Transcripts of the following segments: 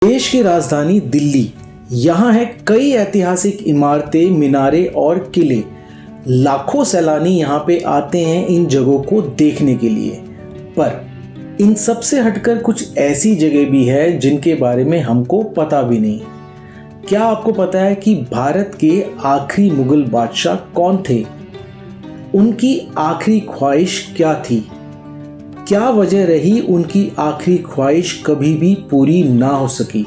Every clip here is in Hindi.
देश की राजधानी दिल्ली, यहाँ है कई ऐतिहासिक इमारतें, मीनारें और किले। लाखों सैलानी यहाँ पे आते हैं इन जगहों को देखने के लिए। पर इन सब से हटकर कुछ ऐसी जगह भी है जिनके बारे में हमको पता भी नहीं। क्या आपको पता है कि भारत के आखिरी मुगल बादशाह कौन थे? उनकी आखिरी ख्वाहिश क्या थी? क्या वजह रही उनकी आखिरी ख्वाहिश कभी भी पूरी ना हो सकी?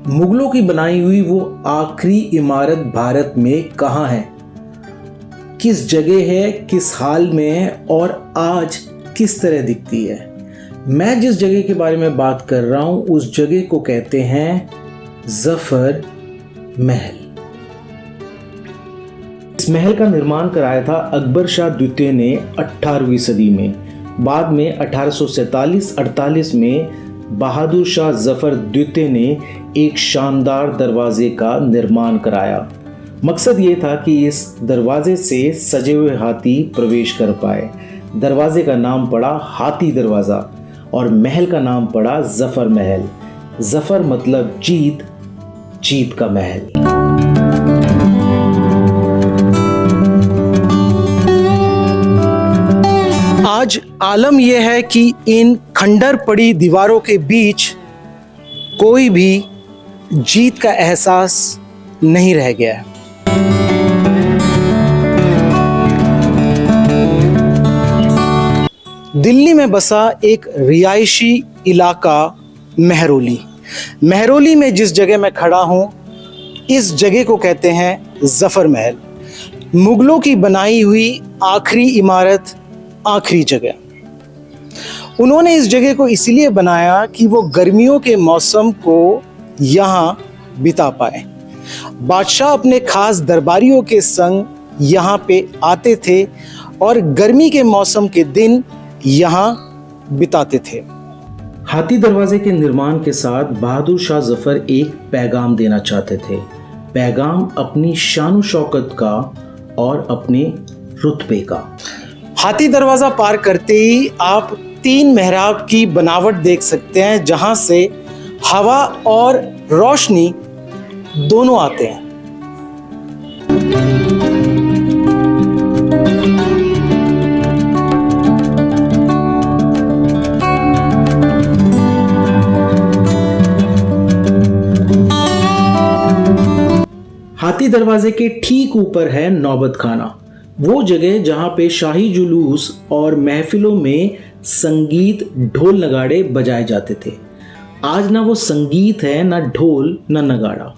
मुगलों की बनाई हुई वो आखिरी इमारत भारत में कहाँ है, किस जगह है, किस हाल में है और आज किस तरह दिखती है? मैं जिस जगह के बारे में बात कर रहा हूं उस जगह को कहते हैं जफर महल। इस महल का निर्माण कराया था अकबर शाह द्वितीय ने 18वीं सदी में। बाद में 1847-48 में बहादुर शाह जफर द्वितीय ने एक शानदार दरवाजे का निर्माण कराया। मकसद ये था कि इस दरवाजे से सजे हुए हाथी प्रवेश कर पाए। दरवाजे का नाम पड़ा हाथी दरवाज़ा और महल का नाम पड़ा जफर महल। जफर मतलब जीत, जीत का महल। आज आलम यह है कि इन खंडर पड़ी दीवारों के बीच कोई भी जीत का एहसास नहीं रह गया। दिल्ली में बसा एक रिहायशी इलाका मेहरौली। मेहरौली में जिस जगह मैं खड़ा हूँ इस जगह को कहते हैं जफर महल। मुगलों की बनाई हुई आखिरी इमारत, आखिरी जगह। उन्होंने इस जगह को इसलिए बनाया कि वो गर्मियों के मौसम को यहाँ बिता पाए। बादशाह अपने खास दरबारियों के संग यहाँ पे आते थे और गर्मी के मौसम के दिन यहाँ बिताते थे। हाथी दरवाजे के निर्माण के साथ बहादुर शाह जफर एक पैगाम देना चाहते थे। पैगाम अपनी शान शौकत का और अपने रुतबे का। हाथी दरवाजा पार करते ही आप 3 मेहराब की बनावट देख सकते हैं जहां से हवा और रोशनी दोनों आते हैं। हाथी दरवाजे के ठीक ऊपर है नौबत खाना, वो जगह जहां पे शाही जुलूस और महफिलों में संगीत, ढोल नगाड़े बजाए जाते थे। आज ना वो संगीत है, ना ढोल, ना नगाड़ा।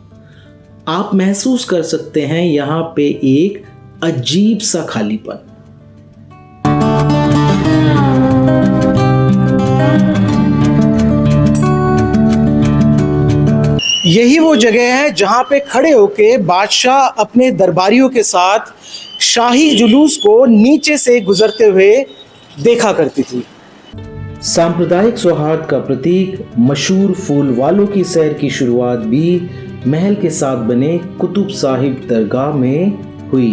आप महसूस कर सकते हैं यहाँ पे एक अजीब सा खालीपन। यही वो जगह है जहां पे खड़े होके बादशाह अपने दरबारियों के साथ शाही जुलूस को नीचे से गुजरते हुए देखा करती थी। सांप्रदायिक सौहार्द का प्रतीक मशहूर फूल वालों की सैर की शुरुआत भी महल के साथ बने कुतुब साहिब दरगाह में हुई।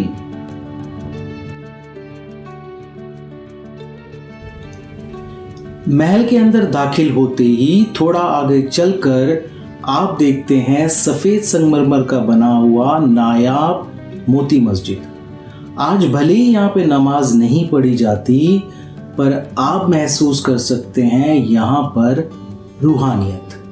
महल के अंदर दाखिल होते ही थोड़ा आगे चलकर आप देखते हैं सफेद संगमरमर का बना हुआ नायाब मोती मस्जिद। आज भले ही यहाँ पे नमाज नहीं पढ़ी जाती पर आप महसूस कर सकते हैं यहाँ पर रूहानियत।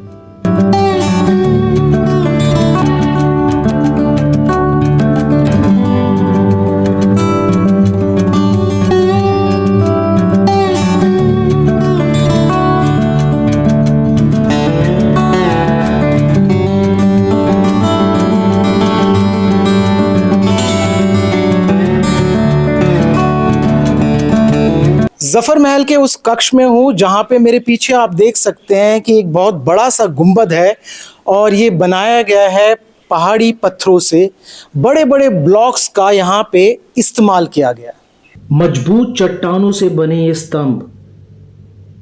जफर महल के उस कक्ष में हूँ जहाँ पे मेरे पीछे आप देख सकते हैं कि एक बहुत बड़ा सा गुंबद है और ये बनाया गया है पहाड़ी पत्थरों से। बड़े बड़े ब्लॉक्स का यहाँ पे इस्तेमाल किया गया। मजबूत चट्टानों से बने ये स्तंभ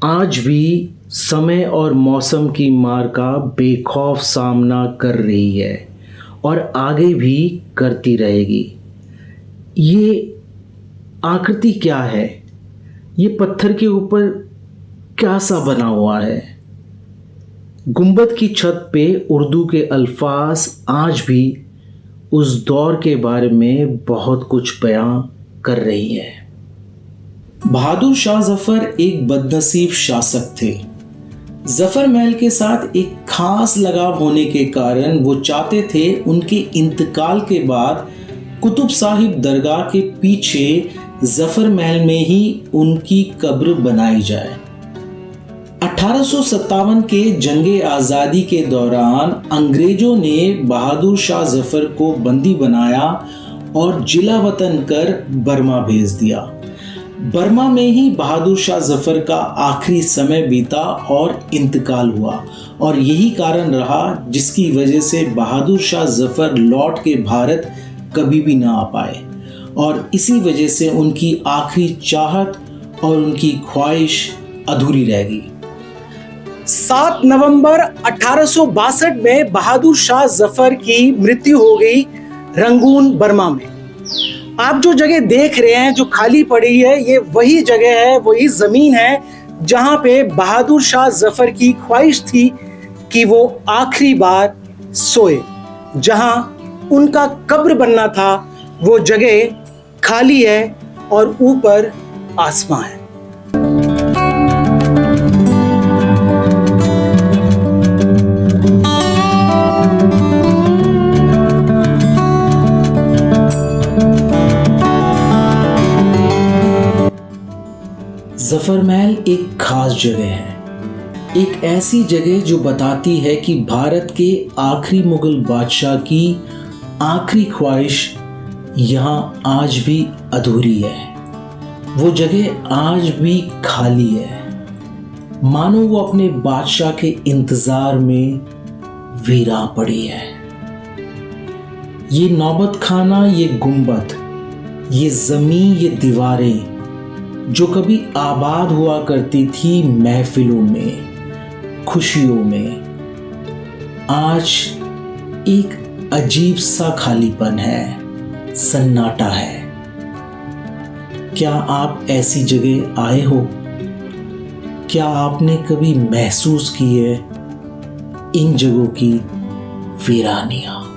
आज भी समय और मौसम की मार का बेखौफ सामना कर रही है और आगे भी करती रहेगी। ये आकृति क्या है? ये पत्थर के ऊपर क्या सा बना हुआ है? गुंबद की छत पे उर्दू के अल्फाज आज भी उस दौर के बारे में बहुत कुछ बयां कर रही है। बहादुर शाह जफर एक बदनसीब शासक थे। जफर महल के साथ एक खास लगाव होने के कारण वो चाहते थे उनके इंतकाल के बाद कुतुब साहिब दरगाह के पीछे जफर महल में ही उनकी कब्र बनाई जाए। 1857 के जंगे आज़ादी के दौरान अंग्रेजों ने बहादुर शाह जफर को बंदी बनाया और जिला वतन कर बर्मा भेज दिया। बर्मा में ही बहादुर शाह जफर का आखिरी समय बीता और इंतकाल हुआ, और यही कारण रहा जिसकी वजह से बहादुर शाह जफर लौट के भारत कभी भी ना आ पाए, और इसी वजह से उनकी आखिरी चाहत और उनकी ख्वाहिश अधूरी रह गई। 7 नवंबर 1862 में बहादुर शाह जफर की मृत्यु हो गई रंगून, बर्मा में। आप जो जगह देख रहे हैं जो खाली पड़ी है, ये वही जगह है, वही जमीन है जहां पे बहादुर शाह जफर की ख्वाहिश थी कि वो आखिरी बार सोए। जहां उनका कब्र बनना था वो जगह खाली है और ऊपर आसमां है। जफर महल एक खास जगह है, एक ऐसी जगह जो बताती है कि भारत के आखिरी मुगल बादशाह की आखिरी ख्वाहिश यहाँ आज भी अधूरी है। वो जगह आज भी खाली है, मानो वो अपने बादशाह के इंतजार में वीरान पड़ी है। ये नौबत खाना, ये गुंबद, ये जमीन, ये दीवारें जो कभी आबाद हुआ करती थी महफिलों में, खुशियों में, आज एक अजीब सा खालीपन है, सन्नाटा है। क्या आप ऐसी जगह आए हो? क्या आपने कभी महसूस की है इन जगहों की वीरानियां?